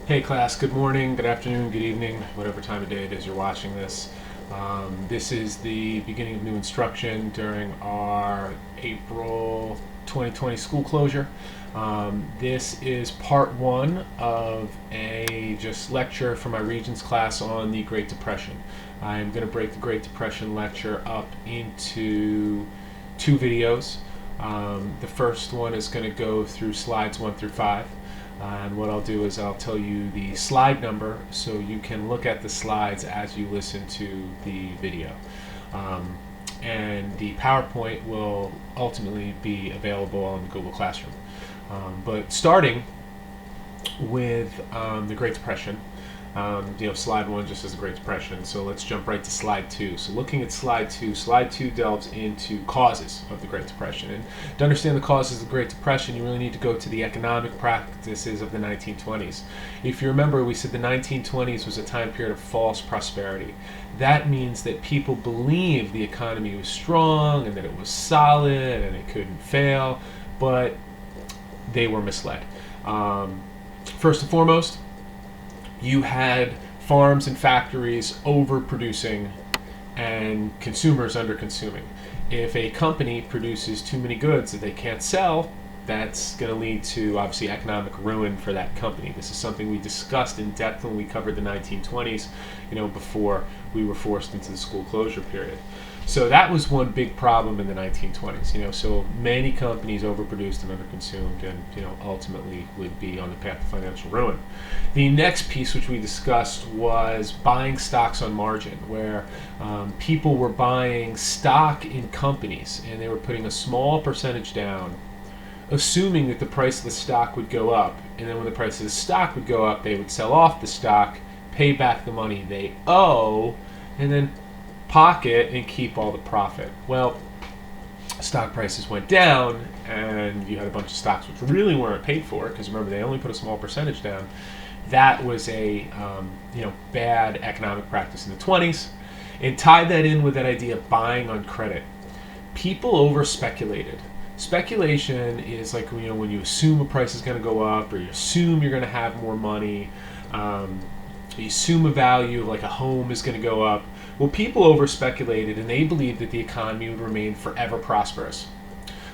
Hey class, good morning, good afternoon, good evening, whatever time of day it is you're watching this. This is the beginning of new instruction during our April 2020 school closure. This is part one of a just lecture for my Regents class on the Great Depression. I'm going to break the Great Depression lecture up into two videos. The first one is going to go through slides 1 through 5. And what I'll do is I'll tell you the slide number so you can look at the slides as you listen to the video. And the PowerPoint will ultimately be available on Google Classroom. But starting with the Great Depression, slide one just as the Great Depression. So let's jump right to slide two. So looking at slide two delves into causes of the Great Depression. And to understand the causes of the Great Depression, you really need to go to the economic practices of the 1920s. If you remember, we said the 1920s was a time period of false prosperity. That means that people believed the economy was strong and that it was solid and it couldn't fail, but they were misled. First and foremost, you had farms and factories overproducing and consumers under-consuming. If a company produces too many goods that they can't sell, that's going to lead to, obviously, economic ruin for that company. This is something we discussed in depth when we covered the 1920s, before we were forced into the school closure period. So that was one big problem in the 1920s. So many companies overproduced and underconsumed, and ultimately would be on the path to financial ruin. The next piece, which we discussed, was buying stocks on margin, where people were buying stock in companies, and they were putting a small percentage down, assuming that the price of the stock would go up, and then when the price of the stock would go up, they would sell off the stock, pay back the money they owe, and then pocket and keep all the profit. Well, stock prices went down, and you had a bunch of stocks which really weren't paid for, because remember, they only put a small percentage down. That was a bad economic practice in the 20s, and tied that in with that idea of buying on credit. People over speculated. Speculation is like when you assume a price is going to go up, or you assume you're going to have more money. You assume a value of like a home is going to go up. Well, people over speculated, and they believed that the economy would remain forever prosperous.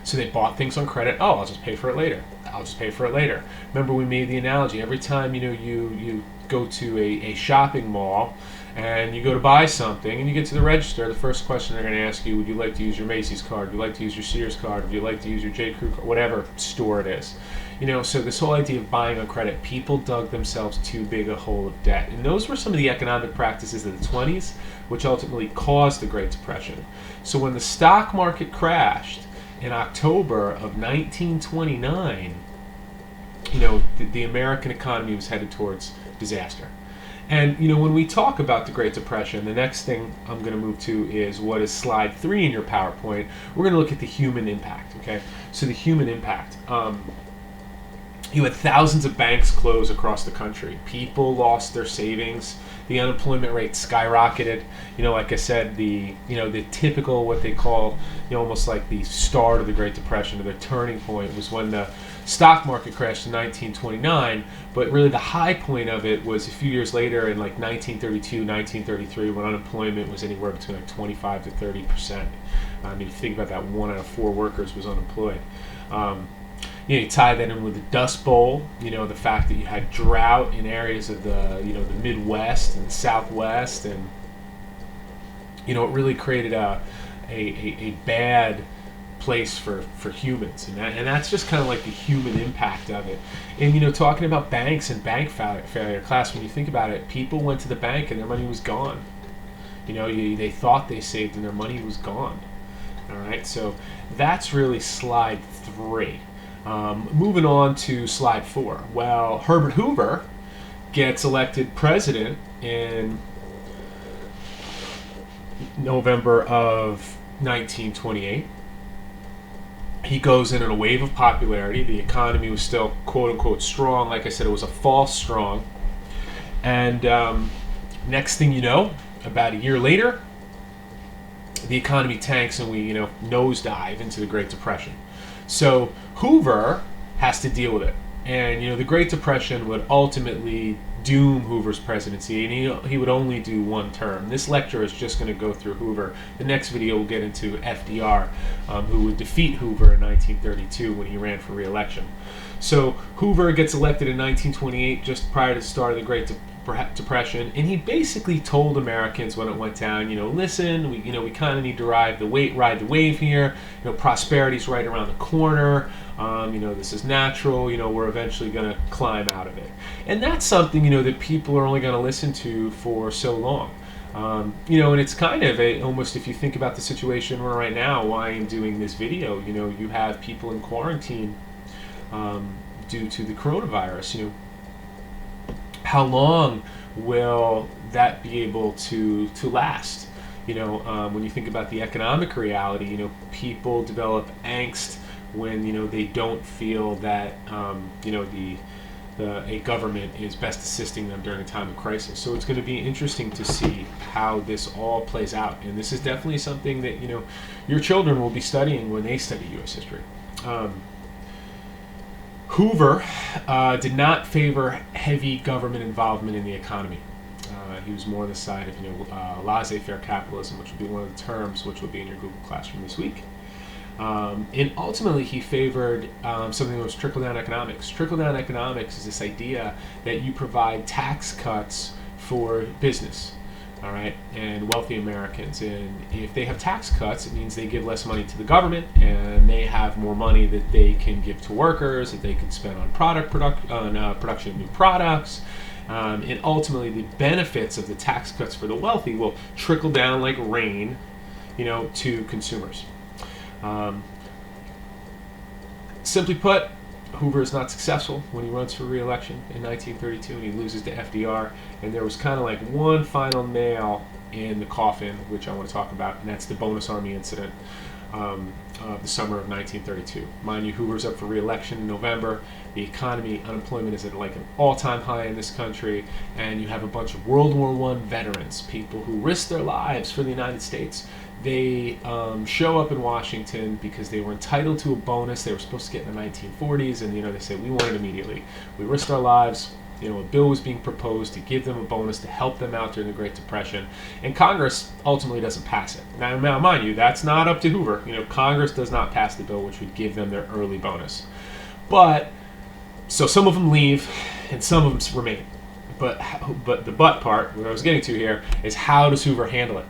So they bought things on credit. Oh, I'll just pay for it later. I'll just pay for it later. Remember, we made the analogy. Every time you go to a shopping mall and you go to buy something and you get to the register, the first question they're going to ask you: would you like to use your Macy's card? Would you like to use your Sears card? Would you like to use your J. Crew card? Whatever store it is. So this whole idea of buying on credit, people dug themselves too big a hole of debt. And those were some of the economic practices of the 20s, which ultimately caused the Great Depression. So when the stock market crashed in October of 1929, the American economy was headed towards disaster. And when we talk about the Great Depression, the next thing I'm going to move to is what is slide 3 in your PowerPoint. We're going to look at the human impact. Okay, so the human impact. You had thousands of banks close across the country. People lost their savings. The unemployment rate skyrocketed. Like I said, the typical, what they call, almost like the start of the Great Depression, or the turning point, was when the stock market crashed in 1929. But really the high point of it was a few years later in like 1932, 1933, when unemployment was anywhere between like 25 to 30%. If you think about that, 1 out of 4 workers was unemployed. You tie that in with the Dust Bowl, the fact that you had drought in areas of the Midwest and the Southwest, and it really created a bad place for humans, and that's just kind of like the human impact of it. And talking about banks and bank failure, class, when you think about it, people went to the bank and their money was gone. They thought they saved and their money was gone. All right, so that's really slide 3. Moving on to slide 4. Well, Herbert Hoover gets elected president in November of 1928. He goes in a wave of popularity. The economy was still quote-unquote strong. Like I said, it was a false strong. And next thing you know, about a year later, the economy tanks and we nosedive into the Great Depression. So Hoover has to deal with it. And the Great Depression would ultimately doom Hoover's presidency, and he would only do one term. This lecture is just going to go through Hoover. The next video will get into FDR, who would defeat Hoover in 1932 when he ran for re-election. So Hoover gets elected in 1928, just prior to the start of the Great Depression, and he basically told Americans when it went down, listen, we kind of need to ride the wave here. Prosperity's right around the corner. This is natural. We're eventually going to climb out of it, and that's something that people are only going to listen to for so long. And it's kind of almost, if you think about the situation we're in right now, why I'm doing this video. You have people in quarantine due to the coronavirus. How long will that be able to last? When you think about the economic reality, people develop angst when they don't feel that a government is best assisting them during a time of crisis. So it's going to be interesting to see how this all plays out, and this is definitely something that your children will be studying when they study U.S. history. Hoover did not favor heavy government involvement in the economy. He was more on the side of laissez-faire capitalism, which would be one of the terms which will be in your Google Classroom this week. And ultimately, he favored something that was trickle-down economics. Trickle-down economics is this idea that you provide tax cuts for business, all right, and wealthy Americans. And if they have tax cuts, it means they give less money to the government, and they have more money that they can give to workers, that they can spend on production of new products. And ultimately, the benefits of the tax cuts for the wealthy will trickle down like rain, to consumers. Simply put, Hoover is not successful when he runs for re-election in 1932, and he loses to FDR. And there was kind of like one final nail in the coffin, which I want to talk about, and that's the Bonus Army incident of the summer of 1932. Mind you, Hoover's up for re-election in November. The economy, unemployment is at like an all-time high in this country, and you have a bunch of World War I veterans, people who risked their lives for the United States. They show up in Washington because they were entitled to a bonus they were supposed to get in the 1940s, and they say, we want it immediately. We risked our lives. A bill was being proposed to give them a bonus to help them out during the Great Depression, and Congress ultimately doesn't pass it. Now mind you, that's not up to Hoover. Congress does not pass the bill which would give them their early bonus. So some of them leave, and some of them remain. But the but part, what I was getting to here, is how does Hoover handle it?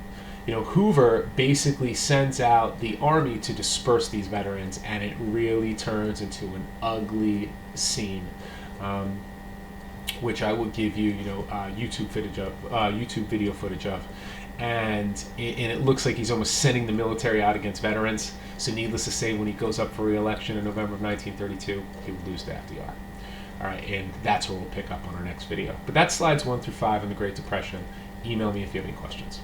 Hoover basically sends out the army to disperse these veterans, and it really turns into an ugly scene, which I will give you, YouTube video footage of, and it looks like he's almost sending the military out against veterans. So needless to say, when he goes up for re-election in November of 1932, he would lose to FDR. All right, and that's where we'll pick up on our next video. But that's slides 1 through 5 on the Great Depression. Email me if you have any questions.